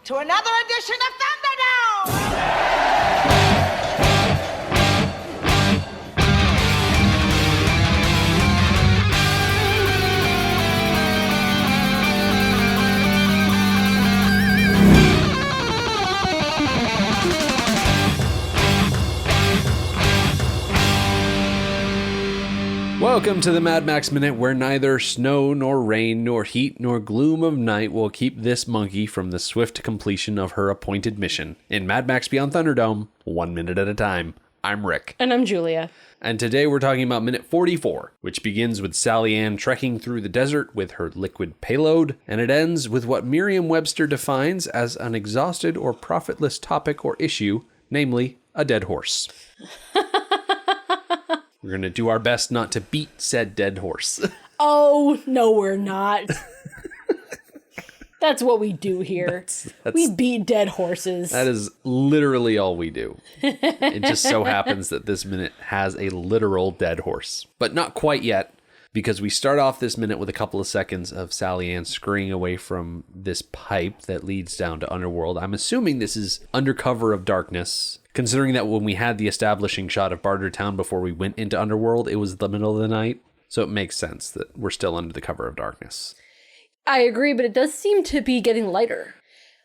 to another edition of Thunderdome! Welcome to the Mad Max Minute, where neither snow nor rain nor heat nor gloom of night will keep this monkey from the swift completion of her appointed mission. In Mad Max Beyond Thunderdome, 1 minute at a time. I'm Rick. And I'm Julia. And today we're talking about minute 44, which begins with Sally Ann trekking through the desert with her liquid payload, and it ends with what Merriam-Webster defines as an exhausted or profitless topic or issue, namely a dead horse. We're going to do our best not to beat said dead horse. Oh, no, we're not. That's what we do here. We beat dead horses. That is literally all we do. It just so happens that this minute has a literal dead horse. But not quite yet, because we start off this minute with a couple of seconds of Sally Ann scurrying away from this pipe that leads down to Underworld. I'm assuming this is under cover of darkness, considering that when we had the establishing shot of Bartertown before we went into Underworld, it was the middle of the night. So it makes sense that we're still under the cover of darkness. I agree, but it does seem to be getting lighter.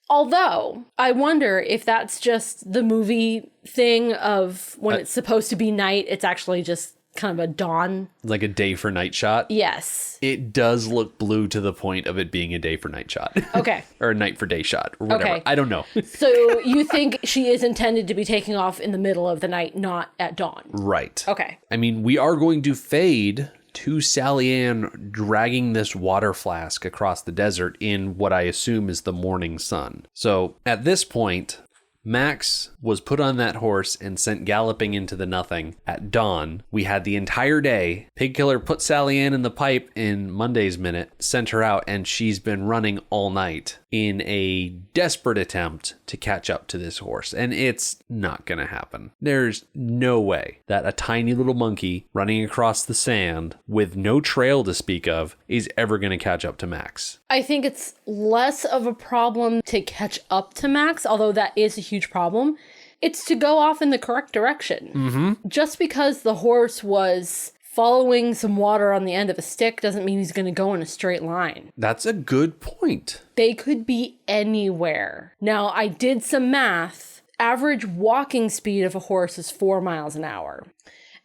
Although, I wonder if that's just the movie thing of when it's supposed to be night, it's actually just kind of a dawn. Like a day for night shot? Yes. It does look blue to the point of it being a day for night shot. Okay. Or a night for day shot, or whatever. Okay. I don't know. So you think she is intended to be taking off in the middle of the night, not at dawn? Right. Okay. I mean, we are going to fade to Sally Ann dragging this water flask across the desert in what I assume is the morning sun. So at this point, Max was put on that horse and sent galloping into the nothing at dawn. We had the entire day. Pigkiller put Sally Ann in the pipe in Monday's minute, sent her out, and she's been running all night in a desperate attempt to catch up to this horse. And it's not going to happen. There's no way that a tiny little monkey running across the sand with no trail to speak of is ever going to catch up to Max. I think it's less of a problem to catch up to Max, although that is a huge problem. It's to go off in the correct direction. Mm-hmm. Just because the horse was following some water on the end of a stick doesn't mean he's going to go in a straight line. That's a good point. They could be anywhere. Now, I did some math. Average walking speed of a horse is 4 miles an hour.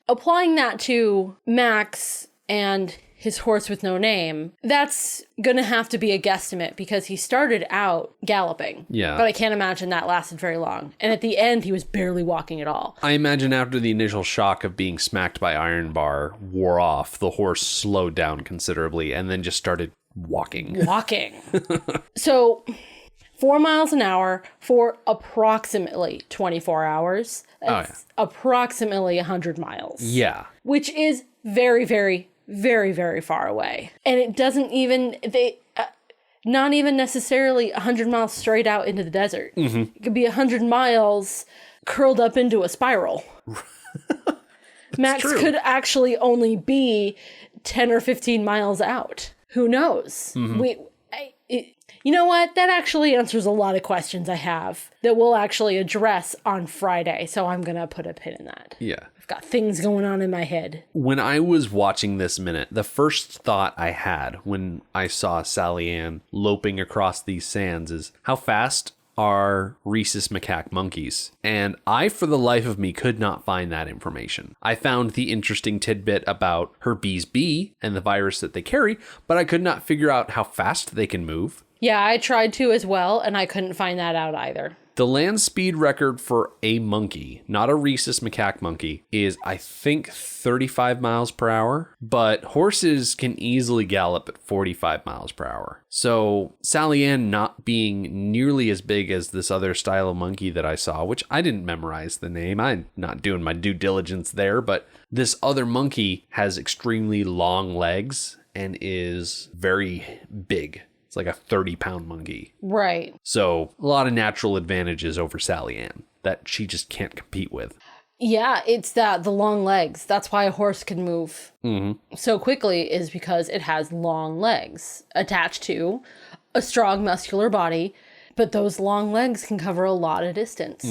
Applying that to Max and his horse with no name, that's going to have to be a guesstimate because he started out galloping. Yeah. But I can't imagine that lasted very long. And at the end, he was barely walking at all. I imagine after the initial shock of being smacked by iron bar wore off, the horse slowed down considerably and then just started walking. So 4 miles an hour for approximately 24 hours. That's approximately 100 miles. Yeah. Which is very, very, very, very far away. And it doesn't even, not even necessarily 100 miles straight out into the desert. Mm-hmm. It could be 100 miles curled up into a spiral. Max could actually only be 10 or 15 miles out. Who knows? Mm-hmm. You know what? That actually answers a lot of questions I have that we'll actually address on Friday. So I'm going to put a pin in that. Yeah. Got things going on in my head. When I was watching this minute, the first thought I had when I saw Sally Ann loping across these sands is, how fast are rhesus macaque monkeys? And I, for the life of me, could not find that information. I found the interesting tidbit about herpes B and the virus that they carry, but I could not figure out how fast they can move. Yeah, I tried to as well, and I couldn't find that out either. The land speed record for a monkey, not a rhesus macaque monkey, is, I think, 35 miles per hour. But horses can easily gallop at 45 miles per hour. So Sally Ann not being nearly as big as this other style of monkey that I saw, which I didn't memorize the name. I'm not doing my due diligence there. But this other monkey has extremely long legs and is very big. It's like a 30-pound monkey. Right. So a lot of natural advantages over Sally Ann that she just can't compete with. Yeah, it's the long legs. That's why a horse can move so quickly, is because it has long legs attached to a strong muscular body. But those long legs can cover a lot of distance.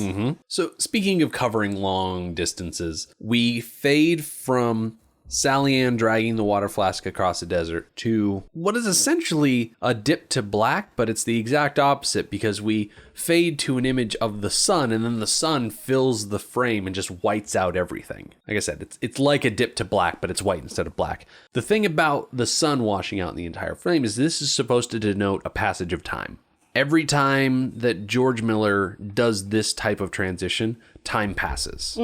So speaking of covering long distances, we fade from Sally Ann dragging the water flask across the desert to what is essentially a dip to black, but it's the exact opposite because we fade to an image of the sun and then the sun fills the frame and just whites out everything. Like I said, it's like a dip to black, but it's white instead of black. The thing about the sun washing out the entire frame is this is supposed to denote a passage of time. Every time that George Miller does this type of transition, time passes.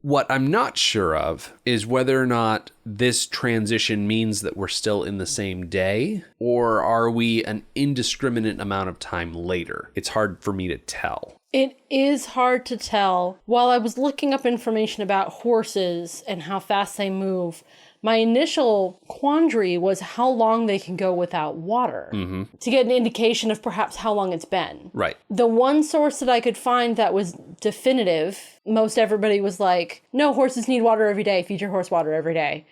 What I'm not sure of is whether or not this transition means that we're still in the same day, or are we an indiscriminate amount of time later? It's hard for me to tell. It is hard to tell. While I was looking up information about horses and how fast they move, my initial quandary was how long they can go without water to get an indication of perhaps how long it's been. Right. The one source that I could find that was definitive, most everybody was like, no, horses need water every day. Feed your horse water every day.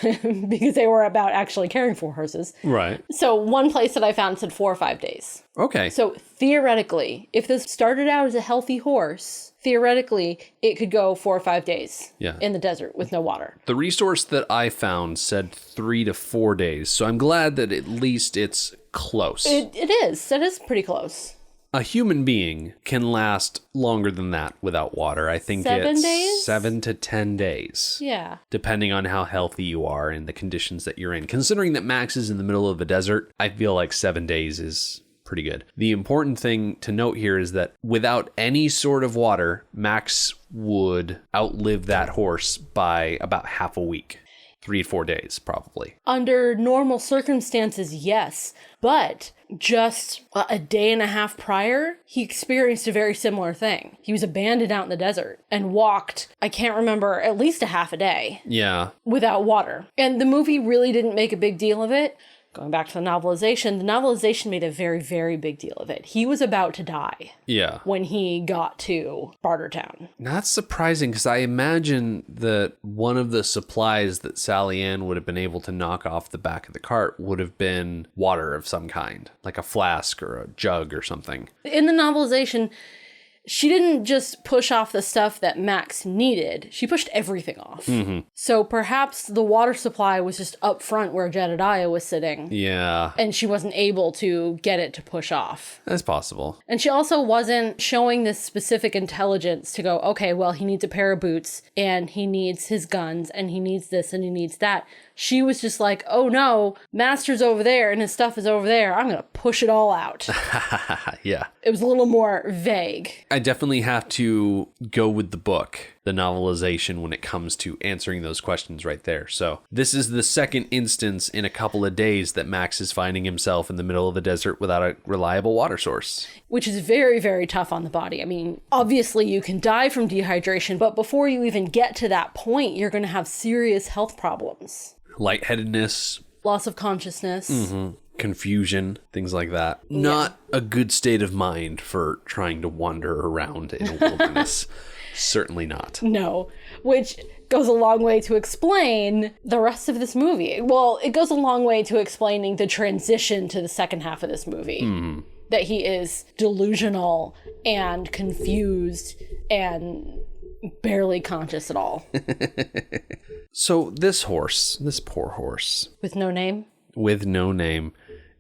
Because they were about actually caring for horses. Right. So one place that I found said 4 or 5 days. Okay. So theoretically, if this started out as a healthy horse, theoretically, it could go 4 or 5 days in the desert with no water. The resource that I found said 3 to 4 days, so I'm glad that at least it's close. It is. That is pretty close. A human being can last longer than that without water. I think 7 it's days? 7 to 10 days. Yeah. Depending on how healthy you are and the conditions that you're in. Considering that Max is in the middle of a desert, I feel like 7 days is pretty good. The important thing to note here is that without any sort of water, Max would outlive that horse by about half a week. 3 to 4 days, probably. Under normal circumstances, yes. But just a day and a half prior, he experienced a very similar thing. He was abandoned out in the desert and walked, I can't remember, at least a half a day. Yeah. Without water. And the movie really didn't make a big deal of it. Going back to the novelization made a very, very big deal of it. He was about to die. Yeah. When he got to Bartertown. That's surprising because I imagine that one of the supplies that Sally Ann would have been able to knock off the back of the cart would have been water of some kind, like a flask or a jug or something. In the novelization, she didn't just push off the stuff that Max needed. She pushed everything off. So perhaps the water supply was just up front where Jedediah was sitting. Yeah. And she wasn't able to get it to push off. That's possible. And she also wasn't showing this specific intelligence to go, okay, well, he needs a pair of boots and he needs his guns and he needs this and he needs that. She was just like, oh no, Master's over there and his stuff is over there. I'm going to push it all out. Yeah. It was a little more vague. I definitely have to go with the book, the novelization, when it comes to answering those questions right there. So this is the second instance in a couple of days that Max is finding himself in the middle of the desert without a reliable water source. Which is very, very tough on the body. I mean, obviously you can die from dehydration, but before you even get to that point, you're going to have serious health problems. Lightheadedness. Loss of consciousness. Confusion, things like that. Yeah. Not a good state of mind for trying to wander around in a wilderness. Certainly not. No, which goes a long way to explain the rest of this movie. Well, it goes a long way to explaining the transition to the second half of this movie. That he is delusional and confused and barely conscious at all. So this horse, this poor horse. With no name? With no name.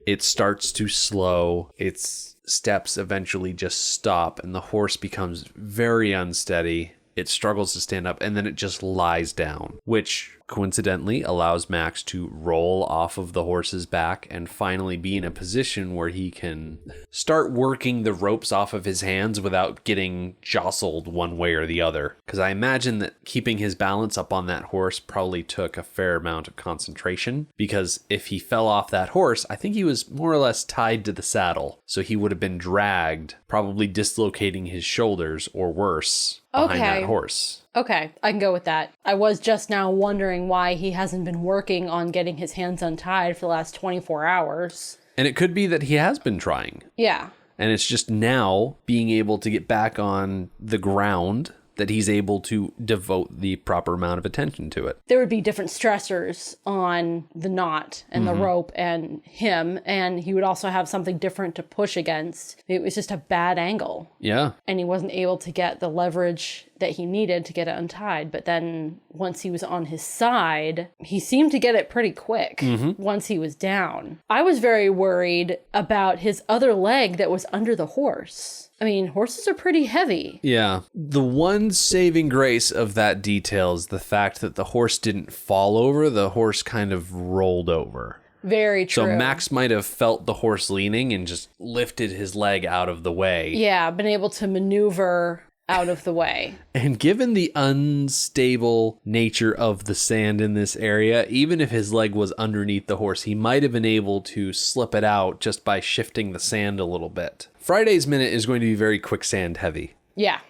It starts to slow. Its steps eventually just stop and the horse becomes very unsteady. It struggles to stand up and then it just lies down, which coincidentally allows Max to roll off of the horse's back and finally be in a position where he can start working the ropes off of his hands without getting jostled one way or the other. Because I imagine that keeping his balance up on that horse probably took a fair amount of concentration, because if he fell off that horse, I think he was more or less tied to the saddle. So he would have been dragged, probably dislocating his shoulders or worse behind that horse. Okay, I can go with that. I was just now wondering why he hasn't been working on getting his hands untied for the last 24 hours. And it could be that he has been trying. Yeah. And it's just now being able to get back on the ground that he's able to devote the proper amount of attention to it. There would be different stressors on the knot and the rope and him, and he would also have something different to push against. It was just a bad angle. Yeah. And he wasn't able to get the leverage that he needed to get it untied. But then once he was on his side, he seemed to get it pretty quick once he was down. I was very worried about his other leg that was under the horse. I mean, horses are pretty heavy. Yeah. The one saving grace of that detail is the fact that the horse didn't fall over. The horse kind of rolled over. Very true. So Max might have felt the horse leaning and just lifted his leg out of the way. Yeah, been able to maneuver out of the way. And given the unstable nature of the sand in this area, even if his leg was underneath the horse, he might have been able to slip it out just by shifting the sand a little bit. Friday's Minute is going to be very quicksand heavy. Yeah.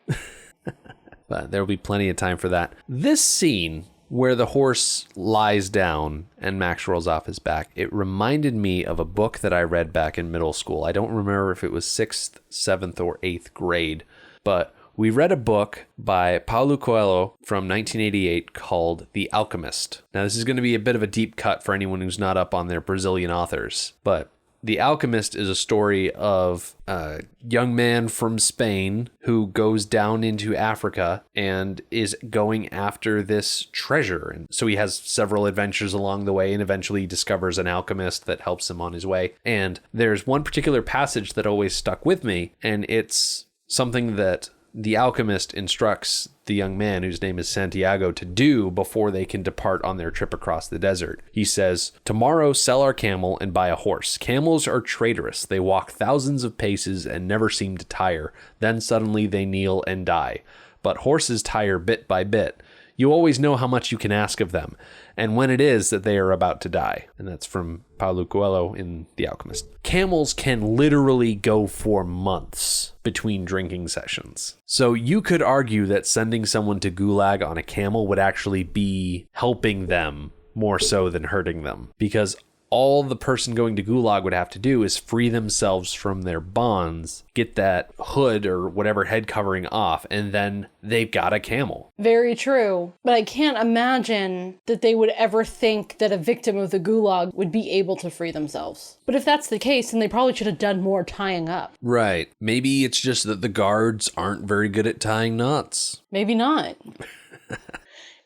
But there will be plenty of time for that. This scene where the horse lies down and Max rolls off his back, it reminded me of a book that I read back in middle school. I don't remember if it was 6th, 7th, or 8th grade, but we read a book by Paulo Coelho from 1988 called The Alchemist. Now, this is going to be a bit of a deep cut for anyone who's not up on their Brazilian authors, but The Alchemist is a story of a young man from Spain who goes down into Africa and is going after this treasure. And so he has several adventures along the way and eventually discovers an alchemist that helps him on his way. And there's one particular passage that always stuck with me, and it's something that the alchemist instructs the young man, whose name is Santiago, to do before they can depart on their trip across the desert. He says, "Tomorrow sell our camel and buy a horse. Camels are traitorous. They walk thousands of paces and never seem to tire. Then suddenly they kneel and die. But horses tire bit by bit. You always know how much you can ask of them, and when it is that they are about to die." And that's from Paulo Coelho in The Alchemist. Camels can literally go for months between drinking sessions. So you could argue that sending someone to Gulag on a camel would actually be helping them more so than hurting them, because all the person going to Gulag would have to do is free themselves from their bonds, get that hood or whatever head covering off, and then they've got a camel. Very true. But I can't imagine that they would ever think that a victim of the Gulag would be able to free themselves. But if that's the case, then they probably should have done more tying up. Right. Maybe it's just that the guards aren't very good at tying knots. Maybe not.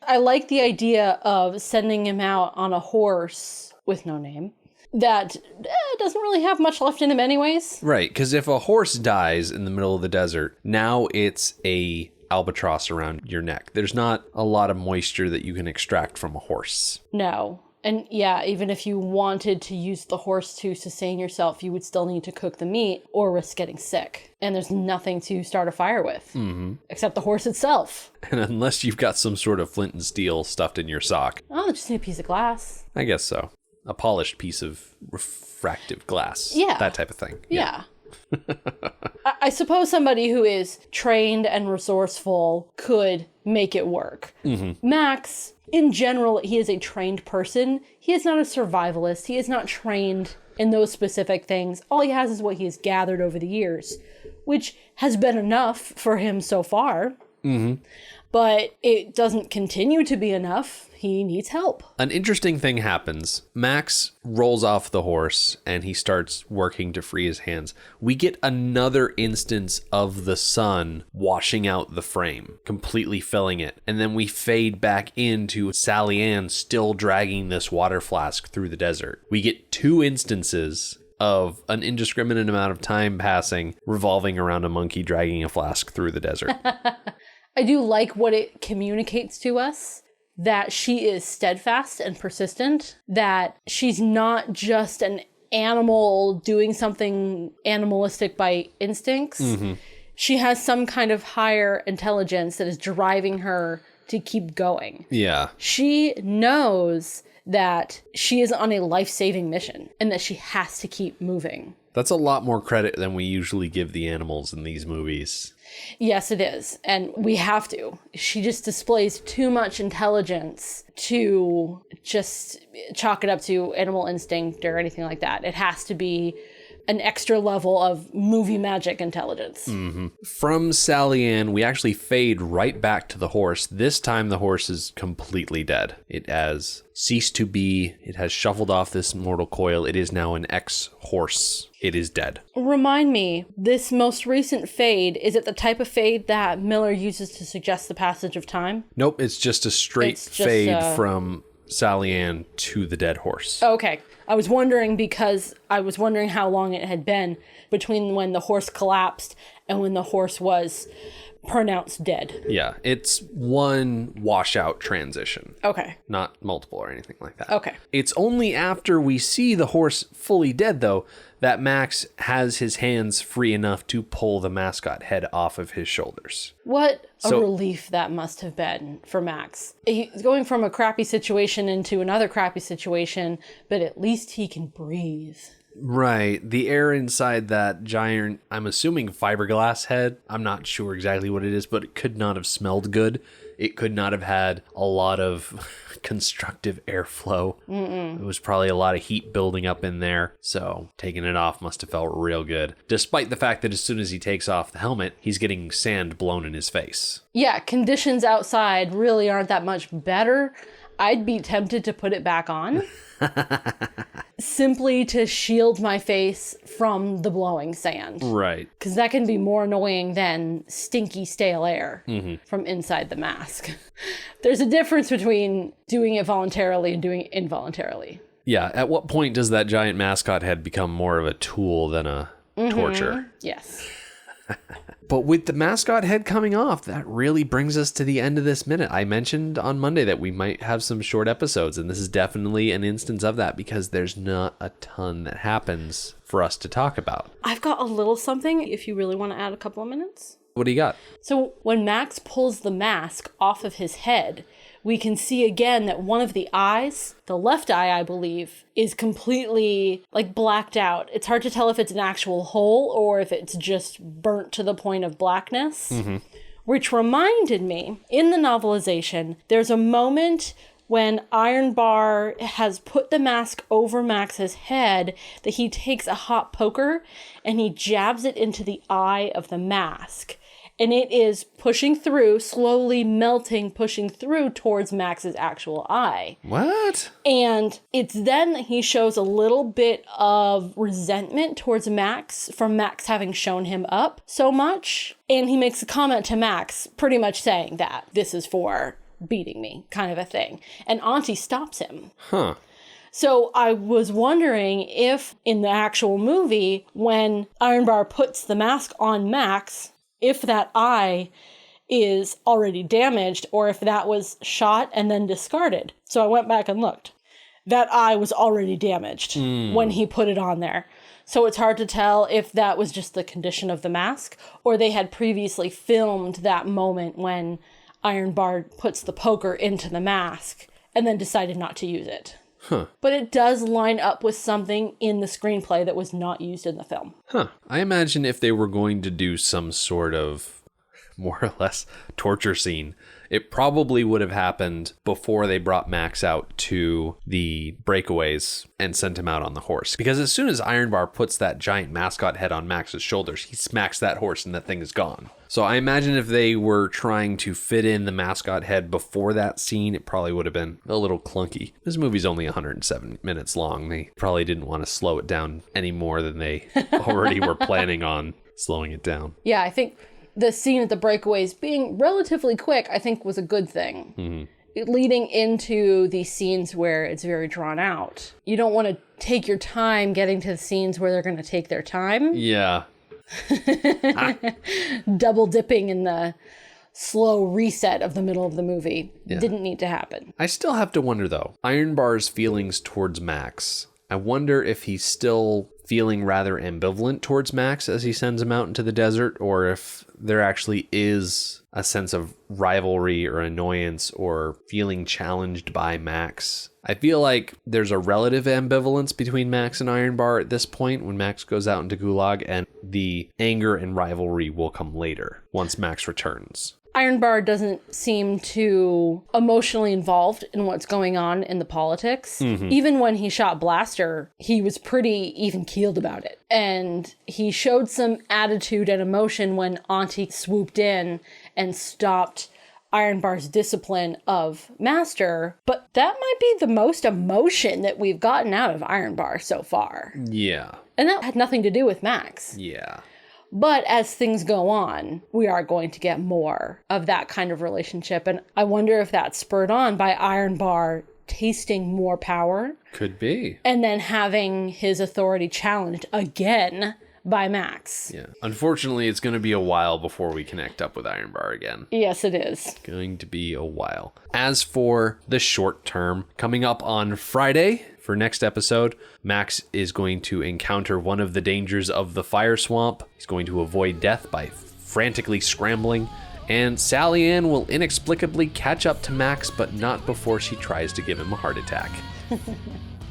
I like the idea of sending him out on a horse with no name that doesn't really have much left in him anyways. Right, because if a horse dies in the middle of the desert, now it's a albatross around your neck. There's not a lot of moisture that you can extract from a horse. No. And yeah, even if you wanted to use the horse to sustain yourself, you would still need to cook the meat or risk getting sick. And there's nothing to start a fire with, except the horse itself. And unless you've got some sort of flint and steel stuffed in your sock. Oh, just need a piece of glass. I guess so. A polished piece of refractive glass. Yeah. That type of thing. Yeah. I suppose somebody who is trained and resourceful could make it work. Max, in general, he is a trained person. He is not a survivalist. He is not trained in those specific things. All he has is what he has gathered over the years, which has been enough for him so far. But it doesn't continue to be enough. He needs help. An interesting thing happens. Max rolls off the horse and he starts working to free his hands. We get another instance of the sun washing out the frame, completely filling it. And then we fade back into Sally Ann still dragging this water flask through the desert. We get two instances of an indiscriminate amount of time passing revolving around a monkey dragging a flask through the desert. I do like what it communicates to us, that she is steadfast and persistent, that she's not just an animal doing something animalistic by instincts. She has some kind of higher intelligence that is driving her to keep going. Yeah. She knows that she is on a life-saving mission and that she has to keep moving. That's a lot more credit than we usually give the animals in these movies. Yes, it is. And we have to. She just displays too much intelligence to just chalk it up to animal instinct or anything like that. It has to be an extra level of movie magic intelligence. From Sally Ann, we actually fade right back to the horse. This time the horse is completely dead. It has ceased to be. It has shuffled off this mortal coil. It is now an ex-horse. It is dead. Remind me, this most recent fade, is it the type of fade that Miller uses to suggest the passage of time? Nope, it's just a straight fade from Sally Ann to the dead horse. Okay. I was wondering because I was wondering how long it had been between when the horse collapsed and when the horse was pronounced dead. Yeah, it's one washout transition. Okay. Not multiple or anything like that. Okay. It's only after we see the horse fully dead, though, that Max has his hands free enough to pull the mascot head off of his shoulders. What a relief that must have been for Max. He's going from a crappy situation into another crappy situation, but at least he can breathe. Right. The air inside that giant, I'm assuming fiberglass head, I'm not sure exactly what it is, but it could not have smelled good. It could not have had a lot of constructive airflow. It was probably a lot of heat building up in there. So taking it off must have felt real good. Despite the fact that as soon as he takes off the helmet, he's getting sand blown in his face. Yeah, conditions outside really aren't that much better. I'd be tempted to put it back on. Simply to shield my face from the blowing sand. Right. Because that can be more annoying than stinky, stale air from inside the mask. There's a difference between doing it voluntarily and doing it involuntarily. Yeah, at what point does that giant mascot head become more of a tool than a torture? Yes. But with the mascot head coming off, that really brings us to the end of this minute. I mentioned on Monday that we might have some short episodes, and this is definitely an instance of that because there's not a ton that happens for us to talk about. I've got a little something if you really want to add a couple of minutes. What do you got? So when Max pulls the mask off of his head, we can see again that one of the eyes, the left eye, I believe, is completely like blacked out. It's hard to tell if it's an actual hole or if it's just burnt to the point of blackness. Which reminded me, in the novelization, there's a moment when Iron Bar has put the mask over Max's head that he takes a hot poker and he jabs it into the eye of the mask. And it is pushing through, slowly melting, pushing through towards Max's actual eye. What? And it's then that he shows a little bit of resentment towards Max from Max having shown him up so much. And he makes a comment to Max pretty much saying that this is for beating me, kind of a thing. And Auntie stops him. Huh. So I was wondering if in the actual movie, when Iron Bar puts the mask on Max, if that eye is already damaged or if that was shot and then discarded. So I went back and looked. That eye was already damaged when he put it on there. So it's hard to tell if that was just the condition of the mask or they had previously filmed that moment when Iron Bar puts the poker into the mask and then decided not to use it. Huh. But it does line up with something in the screenplay that was not used in the film. Huh. I imagine if they were going to do some sort of more or less torture scene, it probably would have happened before they brought Max out to the breakaways and sent him out on the horse. Because as soon as Iron Bar puts that giant mascot head on Max's shoulders, he smacks that horse and that thing is gone. So I imagine if they were trying to fit in the mascot head before that scene, it probably would have been a little clunky. This movie's only 107 minutes long. They probably didn't want to slow it down any more than they already were planning on slowing it down. Yeah, I think the scene at the breakaways being relatively quick, I think was a good thing. Leading into the scenes where it's very drawn out. You don't want to take your time getting to the scenes where they're going to take their time. Yeah. Double dipping in the slow reset of the middle of the movie. Yeah. Didn't need to happen. I still have to wonder, though, Iron Bar's feelings towards Max. I wonder if he's still feeling rather ambivalent towards Max as he sends him out into the desert, or if there actually is a sense of rivalry or annoyance or feeling challenged by Max. I feel like there's a relative ambivalence between Max and Iron Bar at this point when Max goes out into Gulag, and the anger and rivalry will come later once Max returns. Ironbar doesn't seem too emotionally involved in what's going on in the politics. Even when he shot Blaster, he was pretty even-keeled about it. And he showed some attitude and emotion when Auntie swooped in and stopped Ironbar's discipline of Master, but that might be the most emotion that we've gotten out of Ironbar so far. Yeah. And that had nothing to do with Max. Yeah. But as things go on, we are going to get more of that kind of relationship. And I wonder if that's spurred on by Ironbar tasting more power. Could be. And then having his authority challenged again by Max. Yeah. Unfortunately, it's going to be a while before we connect up with Ironbar again. Yes, it is. Going to be a while. As for the short term, coming up on Friday for next episode, Max is going to encounter one of the dangers of the fire swamp. He's going to avoid death by frantically scrambling. And Sally Ann will inexplicably catch up to Max, but not before she tries to give him a heart attack.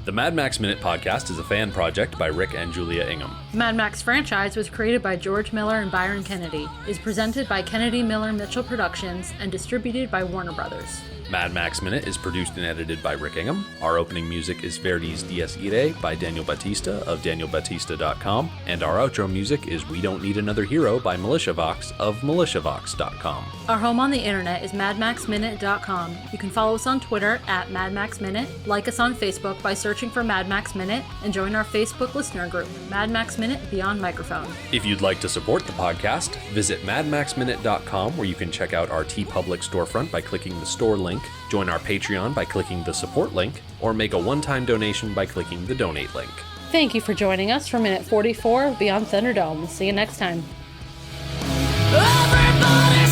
The Mad Max Minute podcast is a fan project by Rick and Julia Ingham. Mad Max franchise was created by George Miller and Byron Kennedy, is presented by Kennedy Miller Mitchell Productions, and distributed by Warner Brothers. Mad Max Minute is produced and edited by Rick Ingham. Our opening music is Verdi's Dies Irae by Daniel Batista of danielbatista.com. And our outro music is We Don't Need Another Hero by MilitiaVox of militiavox.com. Our home on the internet is madmaxminute.com. You can follow us on Twitter at madmaxminute, like us on Facebook by searching for Mad Max Minute, and join our Facebook listener group, Mad Max Minute Beyond Microphone. If you'd like to support the podcast, visit madmaxminute.com, where you can check out our TeePublic storefront by clicking the store link, join our Patreon by clicking the support link, or make a one-time donation by clicking the donate link. Thank you for joining us for Minute 44 of Beyond Thunderdome. We'll see you next time. Everybody